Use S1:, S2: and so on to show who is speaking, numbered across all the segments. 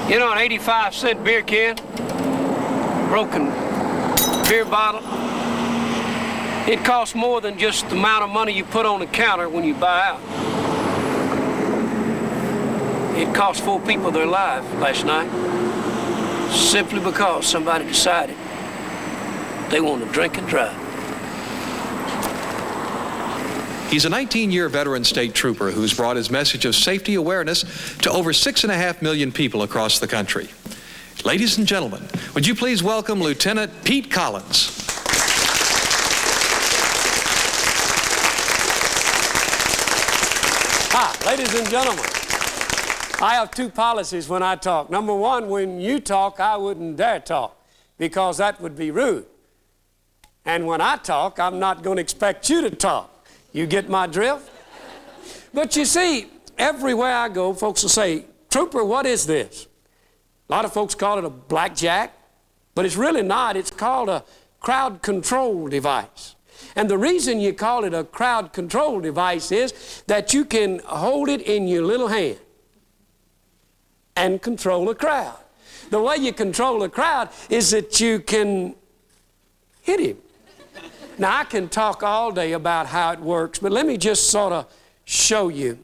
S1: You know, an 85-cent beer can, broken beer bottle, it costs more than just the amount of money you put on the counter when you buy out. It cost 4 people their lives last night simply because somebody decided they want to drink and drive.
S2: He's a 19-year veteran state trooper who's brought his message of safety awareness to over 6.5 million people across the country. Ladies and gentlemen, would you please welcome Lieutenant Pete Collins.
S1: Hi, ladies and gentlemen. I have 2 policies when I talk. Number 1, when you talk, I wouldn't dare talk because that would be rude. And when I talk, I'm not going to expect you to talk. You get my drift? But you see, everywhere I go, folks will say, "Trooper, what is this?" A lot of folks call it a blackjack, but it's really not. It's called a crowd control device. And the reason you call it a crowd control device is that you can hold it in your little hand and control a crowd. The way you control a crowd is that you can hit him. Now, I can talk all day about how it works, but let me just sort of show you.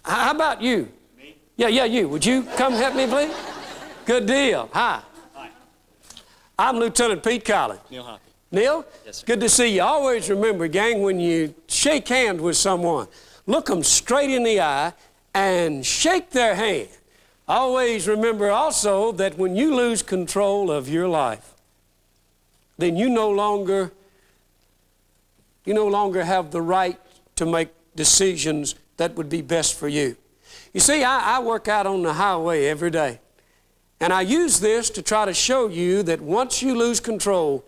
S1: How about you?
S3: Me?
S1: Yeah, you. Would you come help me, please? Good deal. Hi.
S3: Hi.
S1: I'm Lieutenant Pete Collins.
S3: Neil Hockey.
S1: Neil?
S3: Yes, sir.
S1: Good to see you. Always remember, gang, when you shake hands with someone, look them straight in the eye and shake their hand. Always remember also that when you lose control of your life, then you no longer have the right to make decisions that would be best for you. You see, I work out on the highway every day, and I use this to try to show you that once you lose control,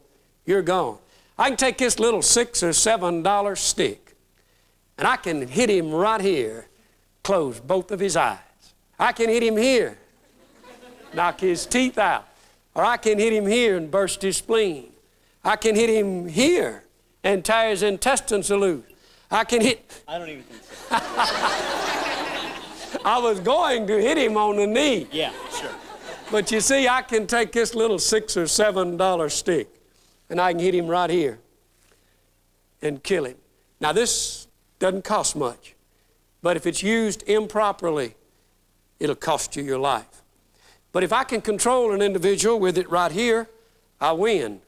S1: you're gone. I can take this little $6 or $7 stick, and I can hit him right here, close both of his eyes. I can hit him here, knock his teeth out, or I can hit him here and burst his spleen. I can hit him here and tear his intestines loose. I can hit...
S3: I don't even think so.
S1: I was going to hit him on the knee.
S3: Yeah, sure.
S1: But you see, I can take this little $6 or $7 stick, and I can hit him right here and kill him. Now, this doesn't cost much, but if it's used improperly, it'll cost you your life. But if I can control an individual with it right here, I win.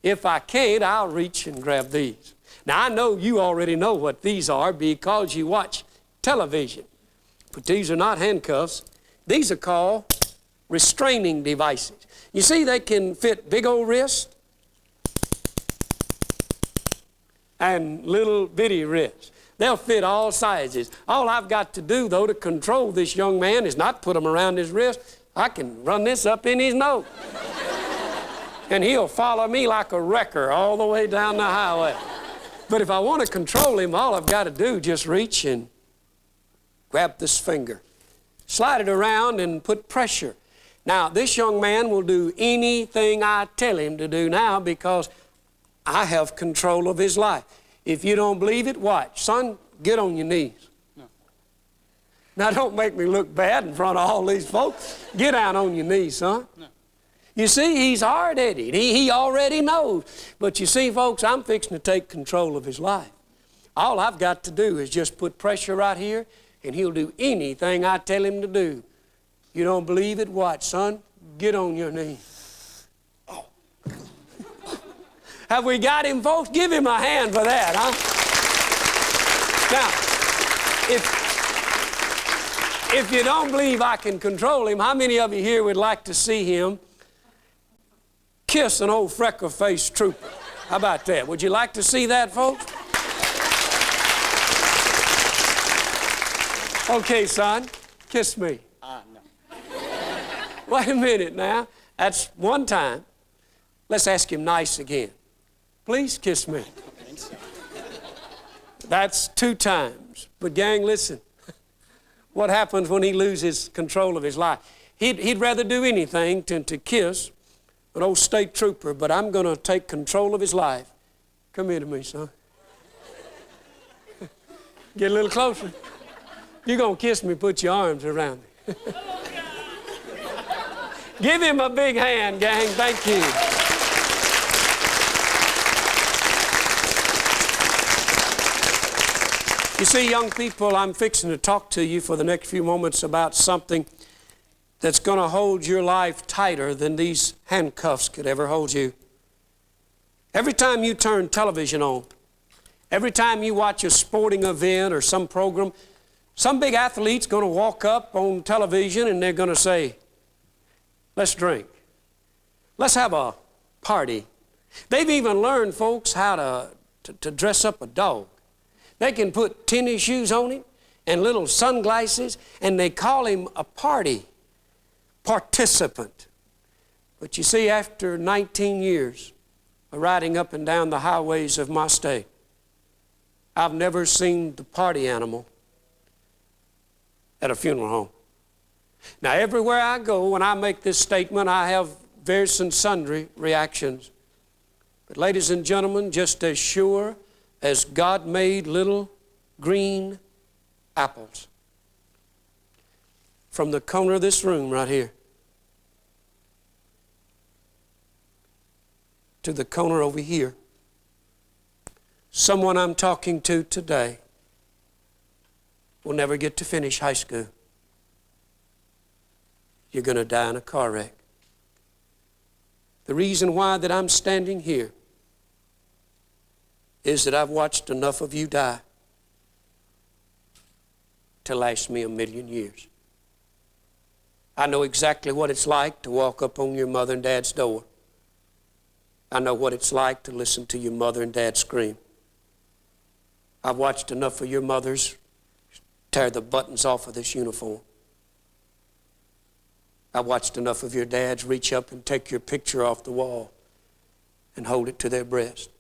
S1: If I can't, I'll reach and grab these. Now, I know you already know what these are because you watch television. But these are not handcuffs. These are called restraining devices. You see, they can fit big old wrists and little bitty wrists. They'll fit all sizes. All I've got to do, though, to control this young man is not put them around his wrist. I can run this up in his nose. And he'll follow me like a wrecker all the way down the highway. But if I want to control him, all I've got to do is just reach and grab this finger, slide it around and put pressure. Now, this young man will do anything I tell him to do now because I have control of his life. If you don't believe it, watch. Son, get on your knees.
S3: No.
S1: Now, don't make me look bad in front of all these folks. Get down on your knees, son.
S3: No.
S1: You see, he's hard-headed. He already knows. But you see, folks, I'm fixing to take control of his life. All I've got to do is just put pressure right here, and he'll do anything I tell him to do. You don't believe it? Watch, son. Get on your knees. Oh. Have we got him, folks? Give him a hand for that, huh? Now, if you don't believe I can control him, how many of you here would like to see him kiss an old freckle-faced trooper? How about that? Would you like to see that, folks? Okay, son, kiss me.
S3: No.
S1: Wait a minute now. That's one time. Let's ask him nice again. Please kiss me.
S3: I don't think so.
S1: That's 2 times. But gang, listen. What happens when he loses control of his life? He'd rather do anything than to kiss an old state trooper, but I'm going to take control of his life. Come here to me, son. Get a little closer. You're going to kiss me, put your arms around me. Give him a big hand, gang. Thank you. You see, young people, I'm fixing to talk to you for the next few moments about something that's going to hold your life tighter than these handcuffs could ever hold you. Every time you turn television on, every time you watch a sporting event or some program, some big athlete's going to walk up on television and they're going to say, let's drink. Let's have a party. They've even learned, folks, how to dress up a dog. They can put tennis shoes on him and little sunglasses, and they call him a party participant. But you see, after 19 years of riding up and down the highways of my state, I've never seen the party animal at a funeral home. Now, everywhere I go, when I make this statement, I have various and sundry reactions. But ladies and gentlemen, just as sure as God made little green apples, from the corner of this room right here to the corner over here, someone I'm talking to today will never get to finish high school. You're going to die in a car wreck. The reason why that I'm standing here is that I've watched enough of you die to last me 1,000,000 years. I know exactly what it's like to walk up on your mother and dad's door. I know what it's like to listen to your mother and dad scream. I've watched enough of your mothers tear the buttons off of this uniform. I've watched enough of your dads reach up and take your picture off the wall and hold it to their breast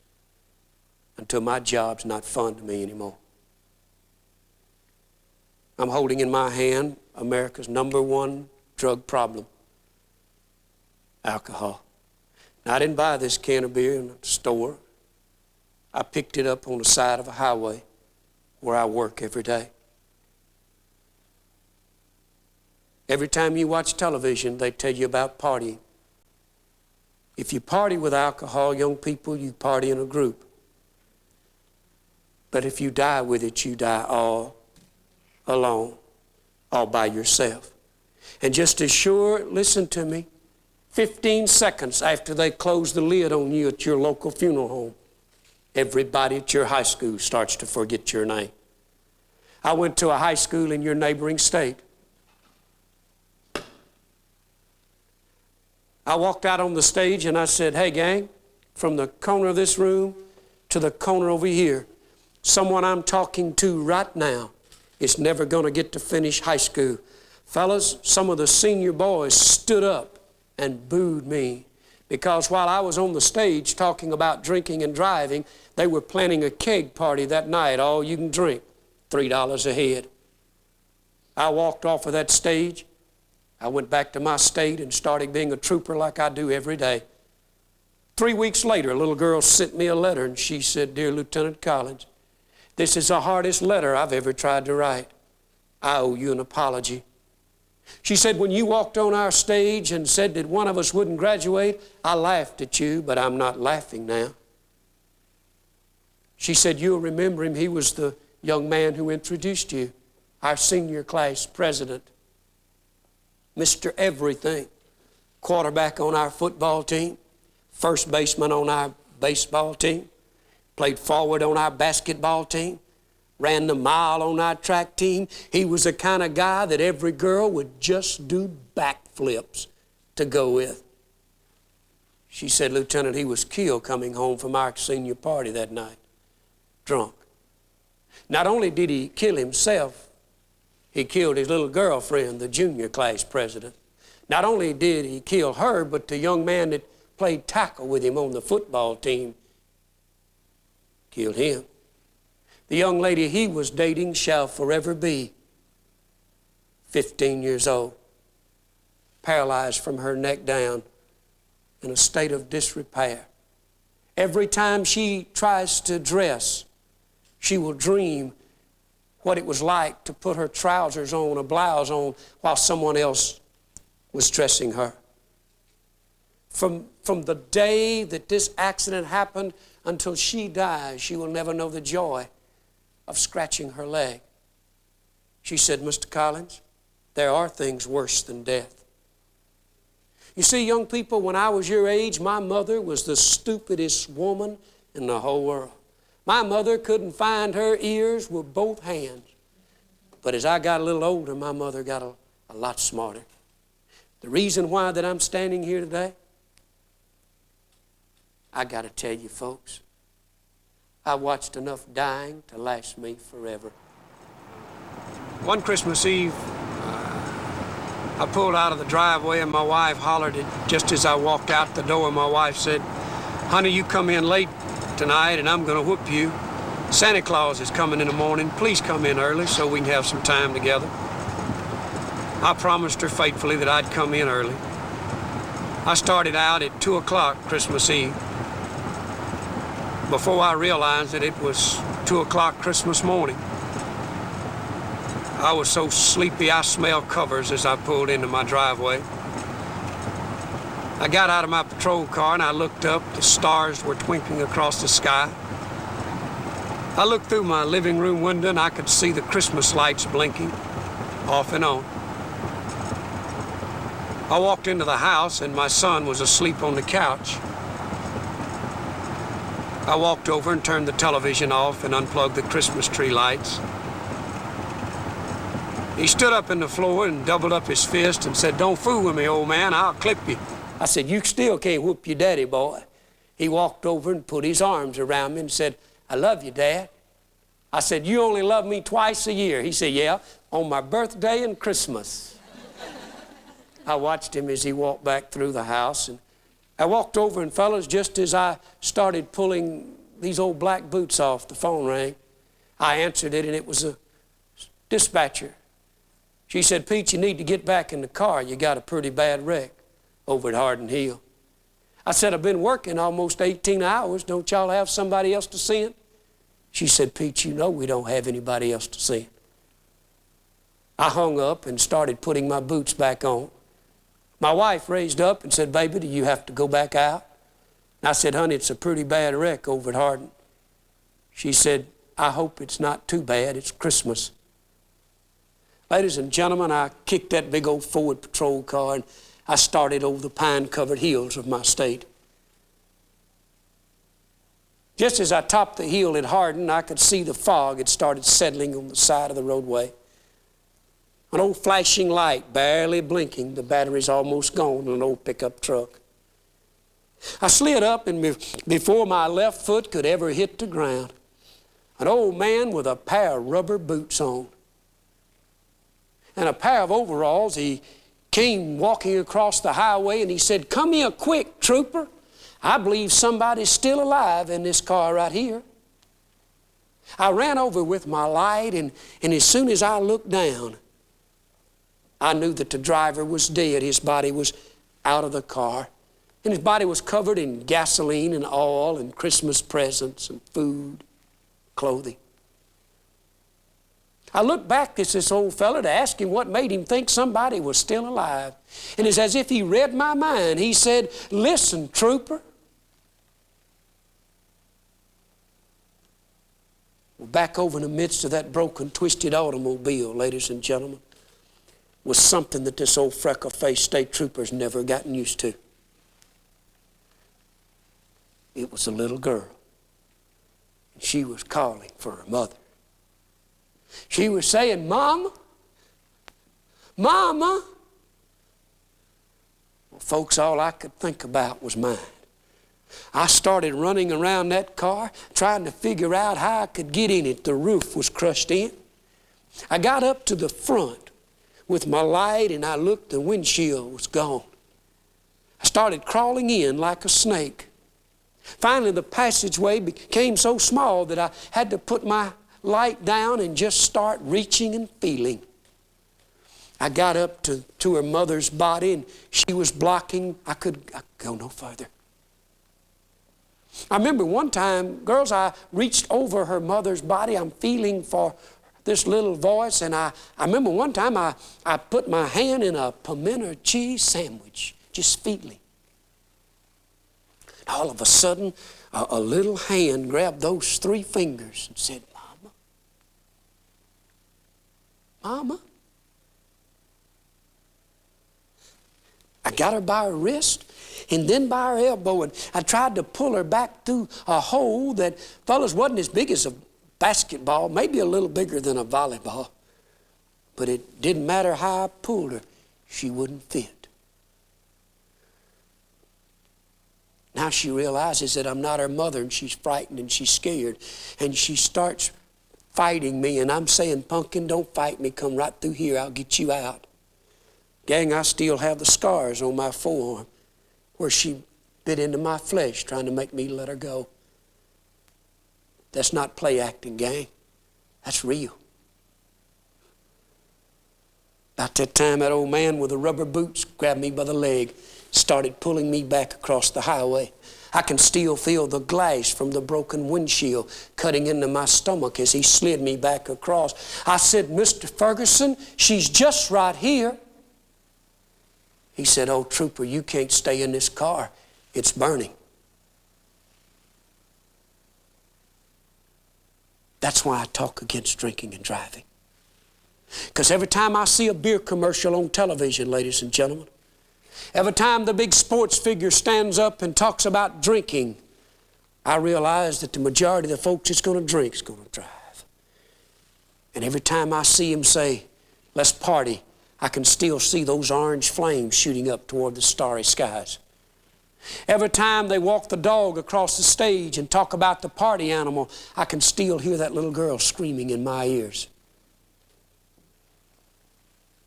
S1: until my job's not fun to me anymore. I'm holding in my hand America's #1 drug problem, alcohol. Now, I didn't buy this can of beer in a store. I picked it up on the side of a highway where I work every day. Every time you watch television, they tell you about partying. If you party with alcohol, young people, you party in a group. But if you die with it, you die all alone, all by yourself. And just as sure, listen to me, 15 seconds after they close the lid on you at your local funeral home, everybody at your high school starts to forget your name. I went to a high school in your neighboring state. I walked out on the stage and I said, hey gang, from the corner of this room to the corner over here, someone I'm talking to right now is never going to get to finish high school. Fellas, some of the senior boys stood up and booed me because while I was on the stage talking about drinking and driving, they were planning a keg party that night, all you can drink, $3 a head. I walked off of that stage. I went back to my state and started being a trooper like I do every day. 3 weeks later, a little girl sent me a letter and she said, Dear Lieutenant Collins, this is the hardest letter I've ever tried to write. I owe you an apology. She said, when you walked on our stage and said that one of us wouldn't graduate, I laughed at you, but I'm not laughing now. She said, you'll remember him. He was the young man who introduced you, our senior class president. Mr. Everything, quarterback on our football team, first baseman on our baseball team, played forward on our basketball team, ran the mile on our track team. He was the kind of guy that every girl would just do backflips to go with. She said, Lieutenant, he was killed coming home from our senior party that night, drunk. Not only did he kill himself, he killed his little girlfriend, the junior class president. Not only did he kill her, but the young man that played tackle with him on the football team killed him. The young lady he was dating shall forever be 15 years old, paralyzed from her neck down, in a state of disrepair. Every time she tries to dress, she will dream what it was like to put her trousers on, a blouse on, while someone else was dressing her. from the day that this accident happened until she dies, she will never know the joy of scratching her leg. She said, Mr. Collins, there are things worse than death. You see, young people, when I was your age, my mother was the stupidest woman in the whole world. My mother couldn't find her ears with both hands. But as I got a little older, my mother got a lot smarter. The reason why that I'm standing here today, I got to tell you folks, I watched enough dying to last me forever. One Christmas Eve, I pulled out of the driveway and my wife hollered it just as I walked out the door. My wife said, honey, you come in late tonight and I'm going to whoop you. Santa Claus is coming in the morning. Please come in early so we can have some time together. I promised her faithfully that I'd come in early. I started out at 2 o'clock Christmas Eve. Before I realized that it was 2 o'clock Christmas morning. I was so sleepy I smelled covers as I pulled into my driveway. I got out of my patrol car and I looked up. The stars were twinkling across the sky. I looked through my living room window and I could see the Christmas lights blinking off and on. I walked into the house and my son was asleep on the couch. I walked over and turned the television off and unplugged the Christmas tree lights. He stood up in the floor and doubled up his fist and said, don't fool with me, old man, I'll clip you. I said, you still can't whoop your daddy, boy. He walked over and put his arms around me and said, I love you, Dad. I said, you only love me twice a year. He said, yeah, on my birthday and Christmas. I watched him as he walked back through the house, and I walked over, and fellas, just as I started pulling these old black boots off, the phone rang. I answered it, and it was a dispatcher. She said, Pete, you need to get back in the car. You got a pretty bad wreck over at Hardin Hill. I said, I've been working almost 18 hours. Don't y'all have somebody else to send? She said, Pete, you know we don't have anybody else to send. I hung up and started putting my boots back on. My wife raised up and said, baby, do you have to go back out? And I said, honey, it's a pretty bad wreck over at Hardin. She said, I hope it's not too bad. It's Christmas. Ladies and gentlemen, I kicked that big old Ford patrol car and I started over the pine-covered hills of my state. Just as I topped the hill at Hardin, I could see the fog had started settling on the side of the roadway. An old flashing light, barely blinking, the battery's almost gone on an old pickup truck. I slid up, and before my left foot could ever hit the ground, an old man with a pair of rubber boots on and a pair of overalls, he came walking across the highway and he said, come here quick, trooper. I believe somebody's still alive in this car right here. I ran over with my light, and as soon as I looked down, I knew that the driver was dead. His body was out of the car, and his body was covered in gasoline and oil and Christmas presents and food, clothing. I looked back at this old fella to ask him what made him think somebody was still alive. And it's as if he read my mind. He said, listen, trooper. Well, back over in the midst of that broken, twisted automobile, ladies and gentlemen, was something that this old freckle-faced state trooper's never gotten used to. It was a little girl. And she was calling for her mother. She was saying, Mama, Mama. Well, folks, all I could think about was mine. I started running around that car, trying to figure out how I could get in it. The roof was crushed in. I got up to the front with my light, and I looked, the windshield was gone. I started crawling in like a snake. Finally, the passageway became so small that I had to put my light down and just start reaching and feeling. I got up to her mother's body, and she was blocking. I could go no further. I remember one time, girls, I reached over her mother's body. I'm feeling for this little voice, and I remember one time I put my hand in a pimento cheese sandwich, just feeling. All of a sudden, a little hand grabbed those 3 fingers and said, Mama, Mama. I got her by her wrist and then by her elbow, and I tried to pull her back through a hole that, fellas, wasn't as big as a basketball, maybe a little bigger than a volleyball. But it didn't matter how I pulled her, she wouldn't fit. Now she realizes that I'm not her mother, and she's frightened and she's scared. And she starts fighting me, and I'm saying, Pumpkin, don't fight me. Come right through here. I'll get you out. Gang, I still have the scars on my forearm where she bit into my flesh trying to make me let her go. That's not play acting, gang. That's real. About that time, that old man with the rubber boots grabbed me by the leg, started pulling me back across the highway. I can still feel the glass from the broken windshield cutting into my stomach as he slid me back across. I said, Mr. Ferguson, she's just right here. He said, oh, trooper, you can't stay in this car. It's burning. That's why I talk against drinking and driving. Because every time I see a beer commercial on television, ladies and gentlemen, every time the big sports figure stands up and talks about drinking, I realize that the majority of the folks that's going to drink is going to drive. And every time I see him say, let's party, I can still see those orange flames shooting up toward the starry skies. Every time they walk the dog across the stage and talk about the party animal, I can still hear that little girl screaming in my ears.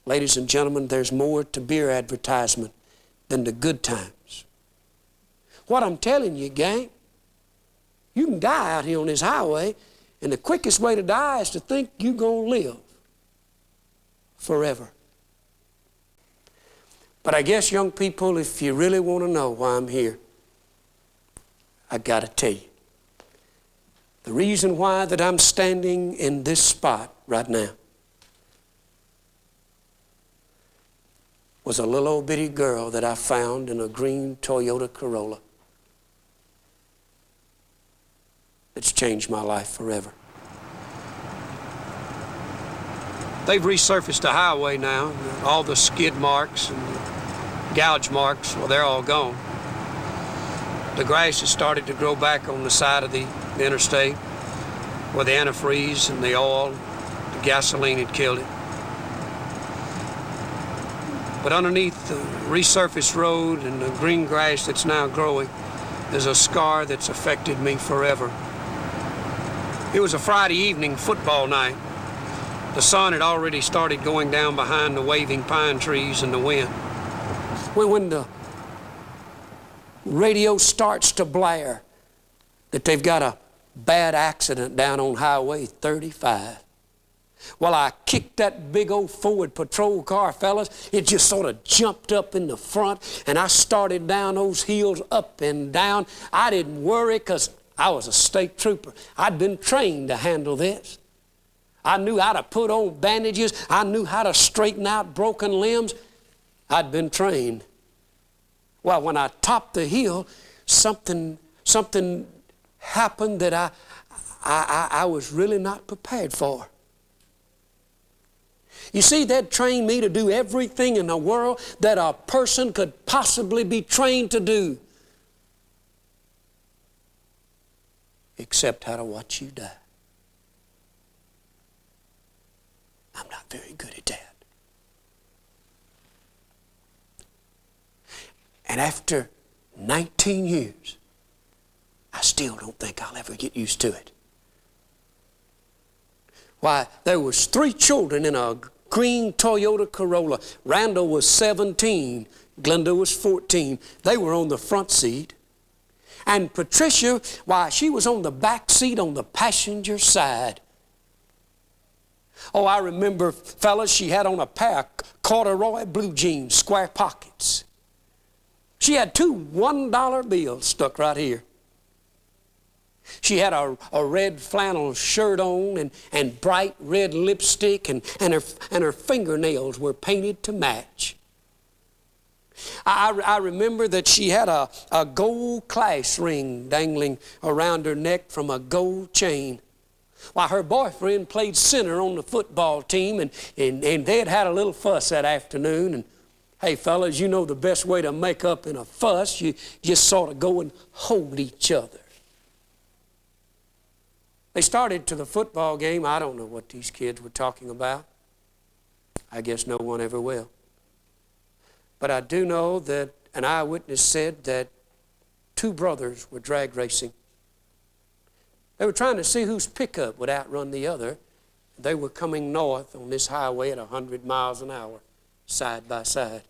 S1: Ladies and gentlemen, there's more to beer advertisement than the good times. What I'm telling you, gang, you can die out here on this highway, and the quickest way to die is to think you're going to live forever. But I guess, young people, if you really want to know why I'm here, I got to tell you. The reason why that I'm standing in this spot right now was a little old bitty girl that I found in a green Toyota Corolla that's changed my life forever. They've resurfaced the highway now. All the skid marks and the gouge marks, well, they're all gone. The grass has started to grow back on the side of the interstate where the antifreeze and the oil, the gasoline had killed it. But underneath the resurfaced road and the green grass that's now growing, there's a scar that's affected me forever. It was a Friday evening football night. The sun had already started going down behind the waving pine trees in the wind. When the radio starts to blare that they've got a bad accident down on Highway 35, well, I kicked that big old Ford patrol car, fellas. It just sort of jumped up in the front, and I started down those hills up and down. I didn't worry because I was a state trooper. I'd been trained to handle this. I knew how to put on bandages. I knew how to straighten out broken limbs. I'd been trained. Well, when I topped the hill, something happened that I was really not prepared for. You see, they'd trained me to do everything in the world that a person could possibly be trained to do, except how to watch you die. I'm not very good at that. And after 19 years, I still don't think I'll ever get used to it. Why, there was 3 children in a green Toyota Corolla. Randall was 17. Glenda was 14. They were on the front seat. And Patricia, why, she was on the back seat on the passenger side. Oh, I remember, fellas, she had on a pair of corduroy blue jeans, square pockets. She had 2 $1 bills stuck right here. She had a red flannel shirt on and bright red lipstick, and her fingernails were painted to match. I remember that she had a gold class ring dangling around her neck from a gold chain. Why, her boyfriend played center on the football team, and they had a little fuss that afternoon. And hey, fellas, you know the best way to make up in a fuss, you just sort of go and hold each other. They started to the football game. I don't know what these kids were talking about. I guess no one ever will. But I do know that an eyewitness said that two brothers were drag racing. They were trying to see whose pickup would outrun the other. They were coming north on this highway at 100 miles an hour, side by side.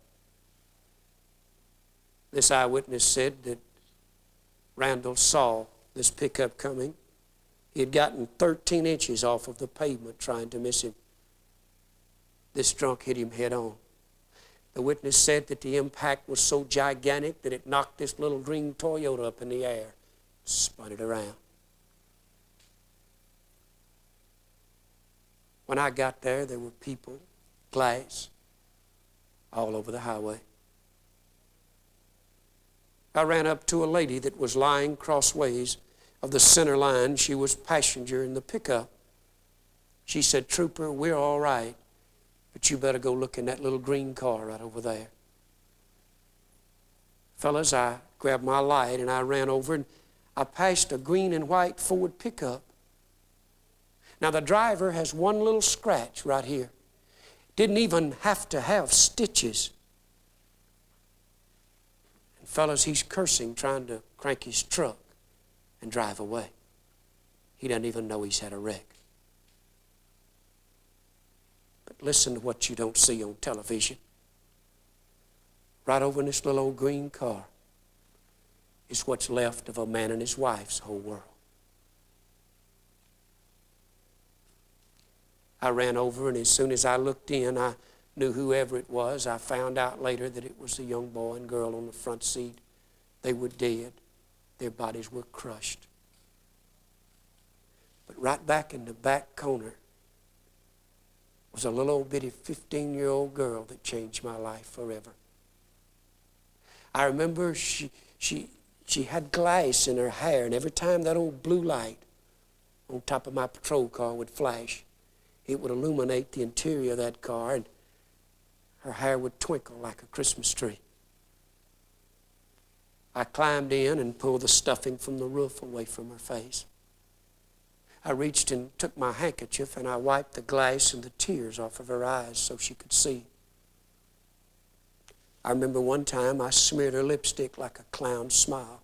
S1: This eyewitness said that Randall saw this pickup coming. He had gotten 13 inches off of the pavement trying to miss him. This drunk hit him head on. The witness said that the impact was so gigantic that it knocked this little green Toyota up in the air, spun it around. When I got there were people, glass, all over the highway. I ran up to a lady that was lying crossways of the center line. She was passenger in the pickup. She said, "Trooper, we're all right, but you better go look in that little green car right over there." Fellas, I grabbed my light and I ran over and I passed a green and white Ford pickup. Now the driver has one little scratch right here. Didn't even have to have stitches. And fellas, he's cursing, trying to crank his truck and drive away. He doesn't even know he's had a wreck. But listen to what you don't see on television. Right over in this little old green car is what's left of a man and his wife's whole world. I ran over, and as soon as I looked in, I knew whoever it was. I found out later that it was a young boy and girl on the front seat. They were dead. Their bodies were crushed. But right back in the back corner was a little old bitty 15-year-old girl that changed my life forever. I remember she had glass in her hair, and every time that old blue light on top of my patrol car would flash, it would illuminate the interior of that car, and her hair would twinkle like a Christmas tree. I climbed in and pulled the stuffing from the roof away from her face. I reached and took my handkerchief and I wiped the glass and the tears off of her eyes so she could see. I remember one time I smeared her lipstick like a clown smile.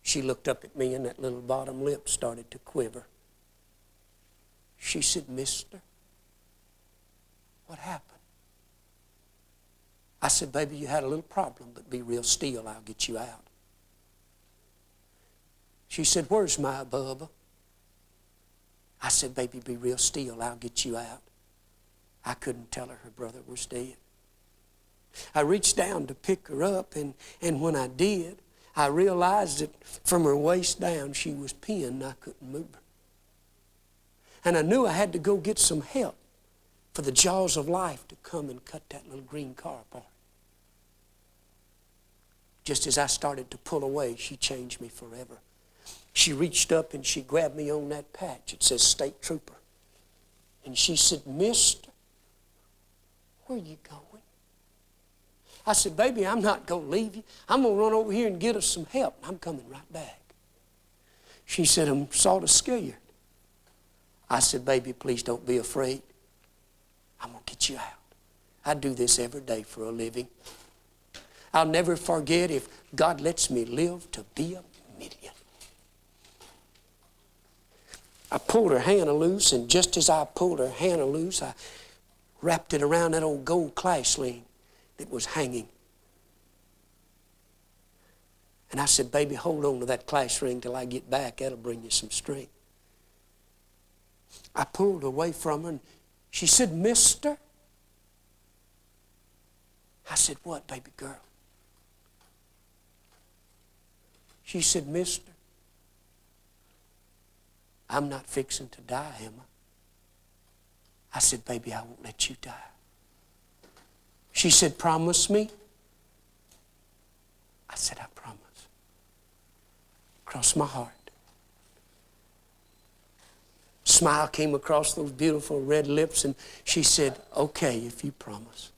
S1: She looked up at me and that little bottom lip started to quiver. She said, "Mister, what happened?" I said, "Baby, you had a little problem, but be real still, I'll get you out." She said, "Where's my Bubba?" I said, "Baby, be real still, I'll get you out." I couldn't tell her brother was dead. I reached down to pick her up, and when I did, I realized that from her waist down she was pinned and I couldn't move her. And I knew I had to go get some help for the jaws of life to come and cut that little green car apart. Just as I started to pull away, she changed me forever. She reached up and she grabbed me on that patch. It says State Trooper. And she said, "Mister, where are you going?" I said, "Baby, I'm not going to leave you. I'm going to run over here and get us some help. I'm coming right back." She said, "I'm sort of scared." I said, "Baby, please don't be afraid. I'm going to get you out. I do this every day for a living. I'll never forget if God lets me live to be 1,000,000. I pulled her hand loose, and just as I pulled her hand loose, I wrapped it around that old gold class ring that was hanging. And I said, "Baby, hold on to that class ring till I get back. That'll bring you some strength." I pulled away from her, and she said, "Mister." I said, "What, baby girl?" She said, "Mister, I'm not fixing to die, am I?" I said, "Baby, I won't let you die." She said, promise me. I said, I promise. Across my heart. Smile came across those beautiful red lips, and she said, okay, if you promise.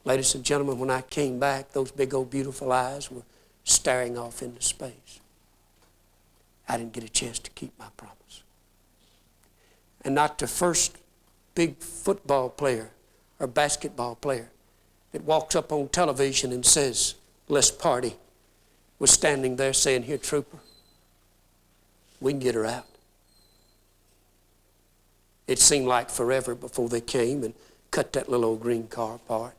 S1: Ladies and gentlemen, when I came back, those big old beautiful eyes were staring off into space. I didn't get a chance to keep my promise. And not the first big football player or basketball player that walks up on television and says, let's party, was standing there saying, here, trooper, we can get her out. It seemed like forever before they came and cut that little old green car apart.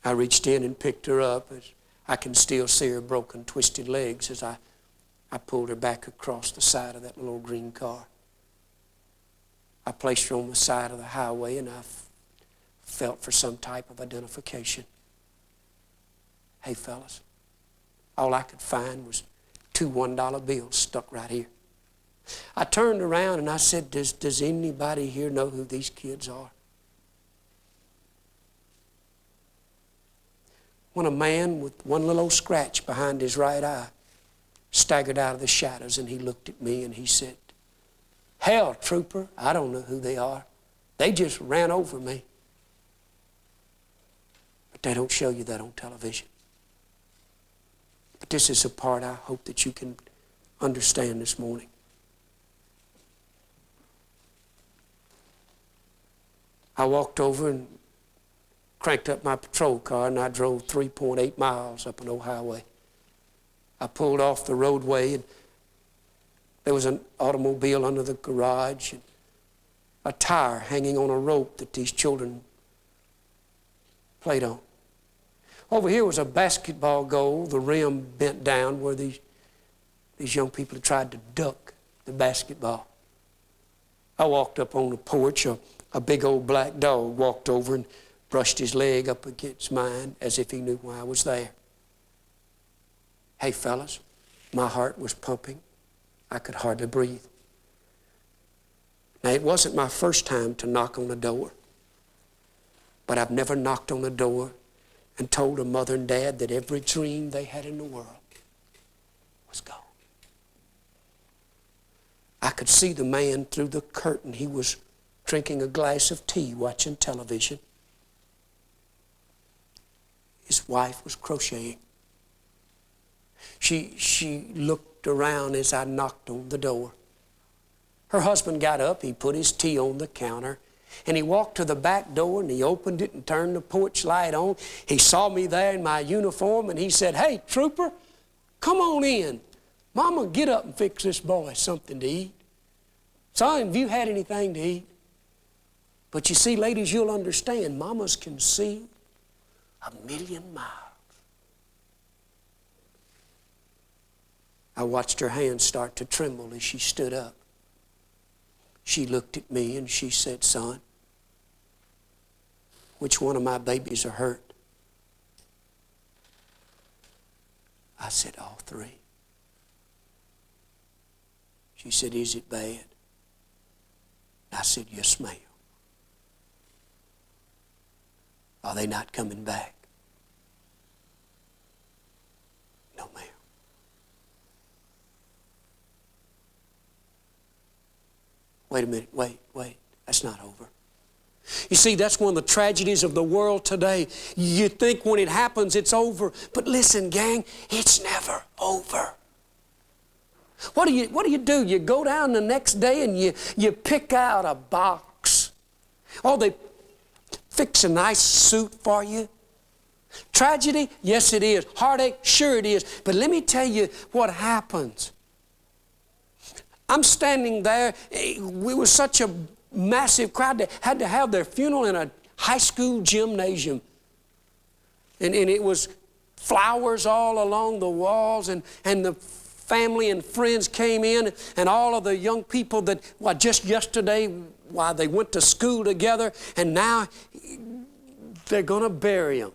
S1: I reached in and picked her up. As I can still see her broken, twisted legs as I pulled her back across the side of that little old green car. I placed her on the side of the highway, and I felt for some type of identification. Hey, fellas, all I could find was 2 $1 bills stuck right here. I turned around and I said, does anybody here know who these kids are? When a man with one little old scratch behind his right eye staggered out of the shadows, and he looked at me and he said, hell, trooper, I don't know who they are. They just ran over me. But they don't show you that on television. But this is a part I hope that you can understand this morning. I walked over and cranked up my patrol car, and I drove 3.8 miles up an old highway. I pulled off the roadway, and there was an automobile under the garage, and a tire hanging on a rope that these children played on. Over here was a basketball goal, the rim bent down where these young people had tried to duck the basketball. I walked up on the porch, a big old black dog walked over and brushed his leg up against mine as if he knew why I was there. Hey, fellas, my heart was pumping. I could hardly breathe. Now, it wasn't my first time to knock on a door, but I've never knocked on a door and told a mother and dad that every dream they had in the world was gone. I could see the man through the curtain. He was drinking a glass of tea, watching television. His wife was crocheting. She looked around as I knocked on the door. Her husband got up, he put his tea on the counter, and he walked to the back door and he opened it and turned the porch light on. He saw me there in my uniform and he said, hey, trooper, come on in. Mama, get up and fix this boy something to eat. Son, have you had anything to eat? But you see, ladies, you'll understand, mamas can see 1,000,000 miles. I watched her hands start to tremble as she stood up. She looked at me and she said, son, which one of my babies are hurt? I said, all 3. She said, is it bad? I said, yes, ma'am. Are they not coming back? No, ma'am. Wait a minute, wait. That's not over. You see, that's one of the tragedies of the world today. You think when it happens, it's over. But listen, gang, it's never over. What do you do? You go down the next day and you pick out a box. Oh, they fix a nice suit for you. Tragedy? Yes, it is. Heartache? Sure it is. But let me tell you what happens. I'm standing there. It was such a massive crowd. They had to have their funeral in a high school gymnasium. And it was flowers all along the walls, and the family and friends came in, and all of the young people that, just yesterday, they went to school together, and now they're going to bury them.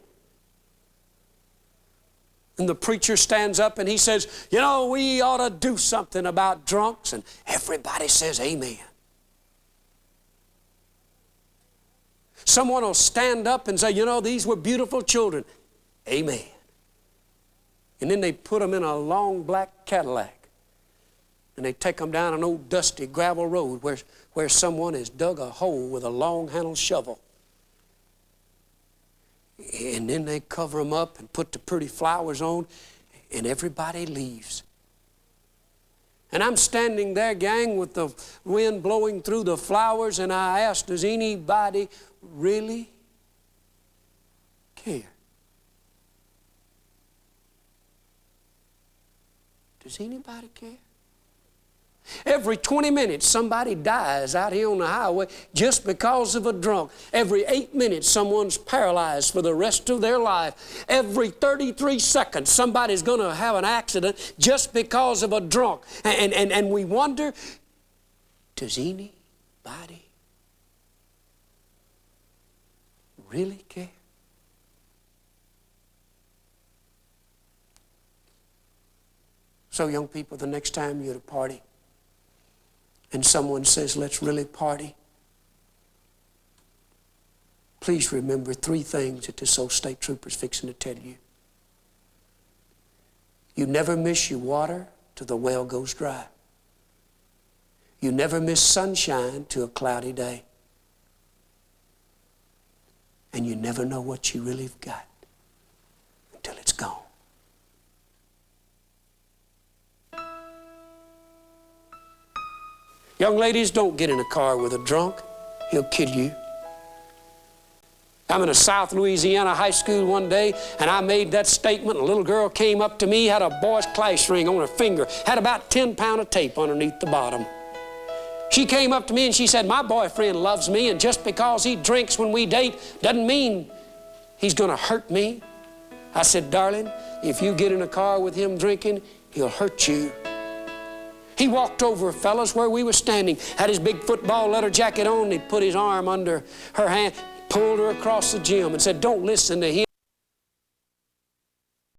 S1: And the preacher stands up and he says, you know, we ought to do something about drunks. And everybody says amen. Someone will stand up and say, you know, these were beautiful children. Amen. And then they put them in a long black Cadillac. And they take them down an old dusty gravel road where someone has dug a hole with a long-handled shovel. And then they cover them up and put the pretty flowers on, and everybody leaves. And I'm standing there, gang, with the wind blowing through the flowers, and I asked, does anybody really care? Does anybody care? Every 20 minutes, somebody dies out here on the highway just because of a drunk. Every 8 minutes, someone's paralyzed for the rest of their life. Every 33 seconds, somebody's going to have an accident just because of a drunk. And we wonder, does anybody really care? So young people, the next time you're at a party, and someone says, let's really party, please remember 3 things that this old state trooper's fixing to tell you. You never miss your water till the well goes dry. You never miss sunshine till a cloudy day. And you never know what you really have got until it's gone. Young ladies, don't get in a car with a drunk. He'll kill you. I'm in a South Louisiana high school one day, and I made that statement. A little girl came up to me, had a boy's class ring on her finger, had about 10 pounds of tape underneath the bottom. She came up to me and she said, my boyfriend loves me, and just because he drinks when we date doesn't mean he's going to hurt me. I said, darling, if you get in a car with him drinking, he'll hurt you. He walked over, fellas, where we were standing, had his big football leather jacket on, and he put his arm under her hand, pulled her across the gym and said, don't listen to him.